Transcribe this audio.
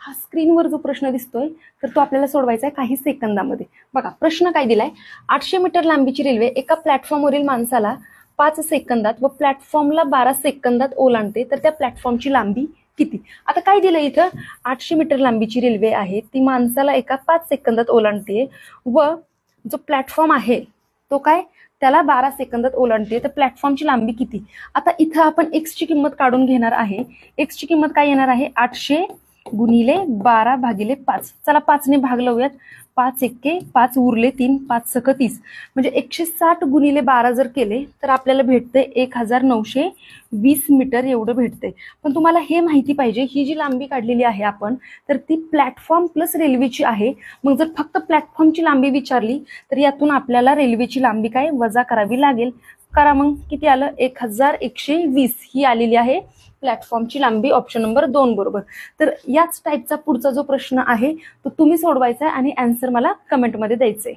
हा स्क्रीनवर जो प्रश्न दिसतोय तर तो आपल्याला सोडवायचा आहे काही सेकंदामध्ये. बघा प्रश्न काय दिलाय, 800 मीटर लांबीची रेल्वे एका प्लॅटफॉर्मवरील माणसाला 5 सेकंदात व प्लॅटफॉर्मला 12 सेकंदात ओलांडते, तर त्या प्लॅटफॉर्मची लांबी किती? आता काय दिलं इथं, 800 मीटर लांबीची रेल्वे आहे, ती माणसाला एका 5 सेकंदात ओलांडते व जो प्लॅटफॉर्म आहे तो काय त्याला 12 सेकंदात ओलांडते, तर प्लॅटफॉर्मची लांबी किती? आता इथं आपण एक्स ची किंमत काढून घेणार आहे. एक्स ची किंमत काय येणार आहे, 800 गुणिले 12 भागिले 5. चला 5 ने भाग लावूयात. 5 एक्के 5 उरले 3, 5 सक 30, म्हणजे 160 गुणिले 12 जर केले तर आपल्याला भेटते 1920 मीटर एवढं भेटते. पण तुम्हाला हे माहिती पाहिजे, ही जी लांबी काढलेली आहे आपण तर ती प्लॅटफॉर्म प्लस रेल्वेची आहे. मग जर फक्त प्लॅटफॉर्मची लांबी विचारली तर यातून आपल्याला रेल्वेची लांबी काय वजा करावी लागेल. करा मग, किती आलं, 1120 ही आलेली आहे प्लॅटफॉर्मची लांबी, ऑप्शन नंबर 2 बरोबर. तर याच टाईपचा पुढचा जो प्रश्न आहे तो तुम्ही सोडवायचा आहे आणि आन्सर मला कमेंटमध्ये द्यायचे.